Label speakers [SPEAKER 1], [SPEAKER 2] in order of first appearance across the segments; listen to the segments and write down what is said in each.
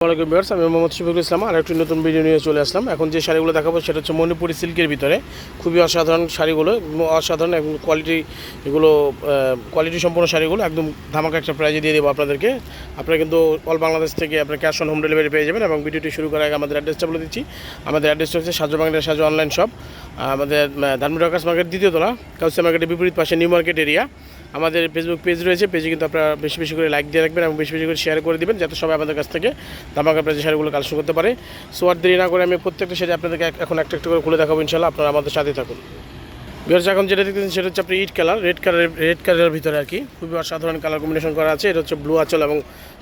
[SPEAKER 1] আসসালামু আলাইকুম ভিউয়ার্স, আমি মোহাম্মদ শফিকুল ইসলাম আর একটি নতুন ভিডিও নিয়ে চলে আসলাম। এখন যে শাড়িগুলো দেখাবো সেটা হচ্ছে মণিপুরি সিল্কের ভিতরে খুবই অসাধারণ শাড়িগুলো, অসাধারণ এবং কোয়ালিটি সম্পূর্ণ শাড়িগুলো একদম ধামাকা একটা প্রাইজে দিয়ে দেবো আপনাদেরকে। আপনারা কিন্তু অল বাংলাদেশ থেকে আপনার ক্যাশ অন হোম ডেলিভারি পেয়ে যাবেন। এবং ভিডিওটি শুরু করার আগে আমাদের অ্যাড্রেসটা বলে দিচ্ছি। আমাদের অ্যাড্রেসটা হচ্ছে সাজু বাংলার সাজু অনলাইন শপ, আমাদের ধানমন্ডি ওয়ার্কার্স মার্কেট দ্বিতীয় তলা, কাউসিয়া মার্কেটের বিপরীত পাশে নিউ মার্কেট এরিয়া। আমাদের ফেসবুক পেজ রয়েছে, পেজে কিন্তু আপনারা বেশি বেশি করে লাইক দিয়ে রাখবেন এবং বেশি বেশি করে শেয়ার করে দেবেন, যাতে সবাই আমাদের কাছ থেকে ধামাকা প্রাইজে শাড়িগুলো কালেকশন করতে পারে। সো আর দেরি না করে আমি প্রত্যেকটা শাড়ি আপনাদেরকে এখন একটা একটা করে খুলে দেখাবো ইনশাআল্লাহ। আপনারা আমাদের সাথে থাকুন। ভিউয়ার্স, এখন যেটা দেখতেছেন সেটা হচ্ছে আপনার রেড কালারের ভিতরে আর কি খুবই অসাধারণ কালার কম্বিনেশন করা আছে। এটা হচ্ছে ব্লু আঁচল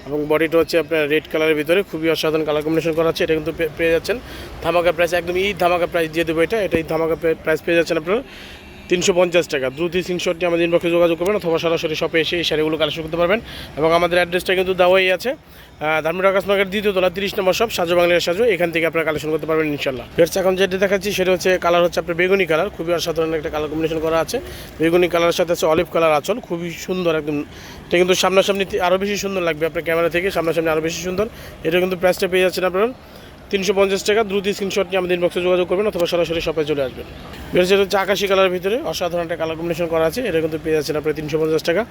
[SPEAKER 1] এবং বডিটা হচ্ছে আপনার রেড কালারের ভিতরে খুবই অসাধারণ কালার কম্বিনেশন করা আছে। এটা কিন্তু পেয়ে যাচ্ছেন ধামাকা প্রাইস, একদম ধামাকা প্রাইস দিয়ে দেবো। এটা ধামাকা প্রাইস পেয়ে যাচ্ছেন আপনার 350 টাকা। দ্রুত স্ক্রিনশটটি আমাদের ইনবক্সে যোগাযোগ করবেন অথবা সরাসরি শপে এসে এই শাড়িগুলো কালেকশন করতে পারবেন। এবং আমাদের অ্যাড্রেসটা কিন্তু দেওয়াই আছে, ধানমন্ডি ওয়ার্কার্স মার্কেট দ্বিতীয় তলা 30 নম্বর শপ, সাজু বাংলার সাজু। এখান থেকে আপনারা কালেকশন করতে পারবেন ইনশাআল্লাহ। এখন যেটা দেখাচ্ছি সেটা হচ্ছে কালার হচ্ছে আপনার বেগুনি কালার, খুবই অসাধারণ একটা কালার কম্বিনেশন করা আছে। বেগুনি কালারের সাথে আছে অলিভ কালার আঁচল, খুবই সুন্দর একদম। এটা কিন্তু সামনাসামনি আরও বেশি সুন্দর লাগবে, আপনার ক্যামেরা থেকে সামনাসামনি আরও বেশি সুন্দর। এটা কিন্তু প্রাইসটা পেয়ে যাচ্ছেন আপনার 350 টাকা। দ্রুত স্ক্রিনশট নিয়ে আমাদের ইনবক্সে যোগাযোগ করবেন অথবা সরাসরি শপে চলে আসবেন। যেটা হচ্ছে আকাশি কালারের ভিতরে অসাধারণ একটা কালার কম্বিনেশন করা আছে। এটা কিন্তু পেয়ে যাচ্ছেন আপনার 350 টাকা।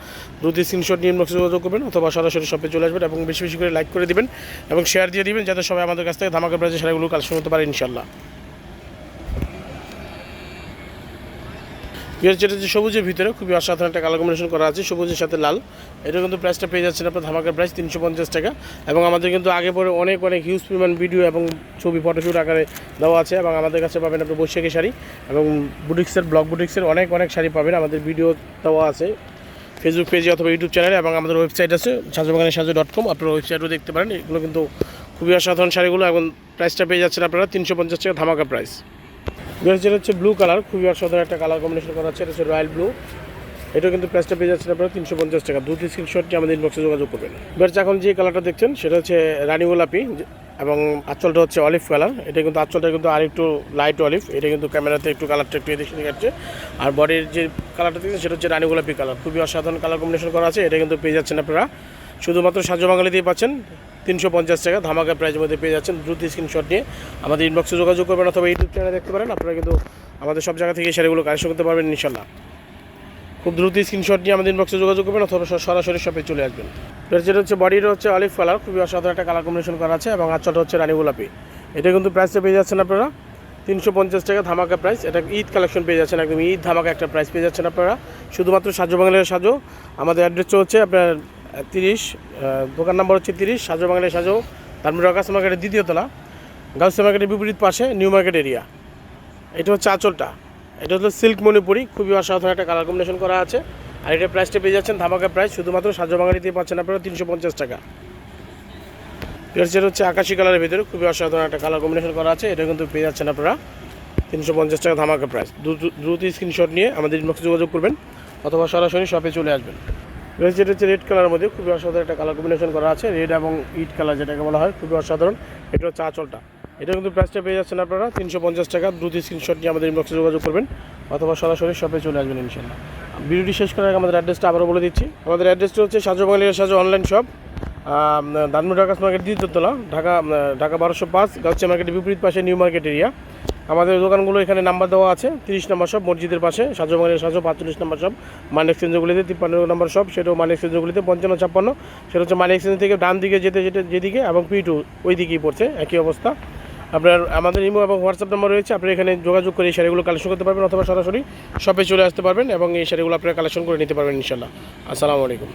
[SPEAKER 1] দ্রুত স্ক্রিনশট নিয়ে ইনবক্সে যোগাযোগ করবেন অথবা সরাসরি শপে চলে আসবেন এবং বেশি বেশি করে লাইক করে দিবেন এবং শেয়ার দিয়ে দিবেন, যাতে সবাই আমাদের কাছ থেকে ধামাকা প্রাইজে শাড়িগুলো কালেকশন করতে পারে ইনশাআল্লাহ। যেটা হচ্ছে সবুজের ভিতরে খুবই অসাধারণ একটা কালার কম্বিনেশন করা আছে, সবুজের সাথে লাল। এটা কিন্তু প্রাইসটা পেয়ে যাচ্ছেন আপনার ধামাকার প্রাইস 350 টাকা। এবং আমাদের কিন্তু আগে পরে অনেক হিউজ পরিমাণ ভিডিও এবং ছবি ফটোশ্যুট আকারে দেওয়া আছে। এবং আমাদের কাছে পাবেন আপনি বৈশাখী শাড়ি এবং ব্লক বুটিক্সের অনেক শাড়ি পাবেন। আমাদের ভিডিও দেওয়া আছে ফেসবুক পেজে অথবা ইউটিউব চ্যানেলে, এবং আমাদের ওয়েবসাইট আছে sajubanganisaju.com, আপনারা ওয়েবসাইটও দেখতে পারেন। এগুলো কিন্তু খুবই অসাধারণ শাড়িগুলো। এবং প্রাইসটা পেয়ে যাচ্ছেন আপনারা 350 টাকা ধামাকা প্রাইস। যেটা হচ্ছে ব্লু কালার, খুবই অসাধারণ একটা কালার কম্বিনেশন করা আছে। এটা হচ্ছে রয়্যাল ব্লু। এটা কিন্তু প্রাইসটা পেয়ে যাচ্ছেন আপনারা 350 টাকা। দ্রুত স্ক্রিনশটটি আমাদের ইনবক্সে যোগাযোগ করবেন। এখন যে কালারটা দেখছেন সেটা হচ্ছে রানী গোলাপি এবং আঁচলটা হচ্ছে অলিভ কালার। এটা কিন্তু আঁচলটা কিন্তু আর একটু লাইট অলিভ। এটা কিন্তু ক্যামেরাতে একটু কালারটা একটু এদিকে দেখাচ্ছে। আর বডির যে কালারটা দেখছেন সেটা হচ্ছে রানী গোলাপি কালার, খুবই অসাধারণ কালার কম্বিনেশন করা আছে। এটা কিন্তু পেয়ে যাচ্ছেন আপনারা শুধুমাত্র সাজু বাঙালিতেই পাচ্ছেন 350 টাকা ধামাকা প্রাইজের মধ্যে পেয়ে যাচ্ছেন। দ্রুত স্ক্রিনশট নিয়ে আমাদের ইনবক্সে যোগাযোগ করবেন অথবা ইউটিউব চ্যানেলে দেখতে পারেন। আপনারা কিন্তু আমাদের সব জায়গা থেকে শাড়িগুলো কালেকশন করতে পারবেন ইনশাআল্লাহ। খুব দ্রুত স্ক্রিনশট নিয়ে আমাদের ইনবক্সে যোগাযোগ করবেন অথবা সরাসরি শপে চলে আসবেন। যেটা হচ্ছে বডিটা হচ্ছে অলিভ কালার, খুবই অসাধারণ একটা কালার কম্বিনেশন করা আছে। এবং আঁচলটা হচ্ছে রানী গোলাপি। এটা কিন্তু প্রাইসটা পেয়ে যাচ্ছেন আপনারা 350 টাকা ধামাকা প্রাইস। এটা ঈদ কালেকশন পেয়ে যাচ্ছেন, একদম ঈদ ধামাকা একটা প্রাইস পেয়ে যাচ্ছেন আপনারা শুধুমাত্র সাজু বাংলার সাজু। আমাদের অ্যাড্রেসটা হচ্ছে আপনার 30, দোকান নাম্বার হচ্ছে 30, সাজু বাংলার সাজু, ধানমন্ডি ওয়ার্কার্স মার্কেটের দ্বিতীয় তলা, কাউসিয়া মার্কেটের বিপরীত পাশে নিউ মার্কেট এরিয়া। এটা হচ্ছে আঁচলটা, এটা হচ্ছে সিল্ক মণিপুরি, খুবই অসাধারণ একটা কালার কম্বিনেশন করা আছে। আর এটা প্রাইসটা পেয়ে যাচ্ছেন ধামাকা প্রাইস শুধুমাত্র সাজু বাঙালিতে পাচ্ছেন আপনারা 350 টাকা। যেটা হচ্ছে আকাশি কালারের ভিতরে খুবই অসাধারণ একটা কালার কম্বিনেশন করা আছে। এটা কিন্তু পেয়ে যাচ্ছেন আপনারা 350 টাকা ধামাকা প্রাইস। দ্রুত স্ক্রিনশট নিয়ে আমাদের ইনবক্সে যোগাযোগ করবেন অথবা সরাসরি শপে চলে আসবেন। যেটা হচ্ছে রেড কালারের মধ্যে খুবই অসাধারণ একটা কালার কম্বিনেশন করা আছে, রেড এবং ইট কালার যেটাকে বলা হয়, খুবই অসাধারণ। এটা হচ্ছে আঁচলটা। এটা কিন্তু প্রাইসটা পেয়ে যাচ্ছেন আপনারা 350 টাকা। দ্রুত স্ক্রিনশট নিয়ে আমাদের ইনবক্সে যোগাযোগ করবেন অথবা সরাসরি শপে চলে আসবেন ইনশাআল্লাহ। ভিডিওটি শেষ করার আগে আমাদের অ্যাড্রেসটা আবারও বলে দিচ্ছি। আমাদের অ্যাড্রেসটা হচ্ছে সাজু বাংলার Saju online shop, Dhanmondi workers market দ্বিতীয় তলা, ঢাকা 1205, গাউসিয়া মার্কেটের বিপরীত পাশে নিউ মার্কেট এরিয়া। আমাদের দোকানগুলো এখানে নাম্বার দেওয়া আছে, 30 নম্বর শপ মসজিদের পাশে, সাজু বাংলার সাজু 45 নম্বর শপ, মানি এক্সচেঞ্জগুলিতে 53 নম্বর শপ, সেটাও মানি এক্সচেঞ্জগুলিতে 55-56। সেটা হচ্ছে মানি এক্সচেঞ্জ থেকে ডান দিকে যেদিকে এবং P2 ওই দিকেই পড়ছে, একই অবস্থা। আপনার আমাদের ইমো এবং হোয়াটসঅ্যাপ নাম্বার রয়েছে, আপনি এখানে যোগাযোগ করে এই শাড়িগুলো কালেকশন করতে পারবেন অথবা সরাসরি শপে চলে আসতে পারবেন এবং এই শাড়িগুলো আপনারা কালেকশন করে নিতে পারবেন ইনশাআল্লাহ। আসসালামু আলাইকুম।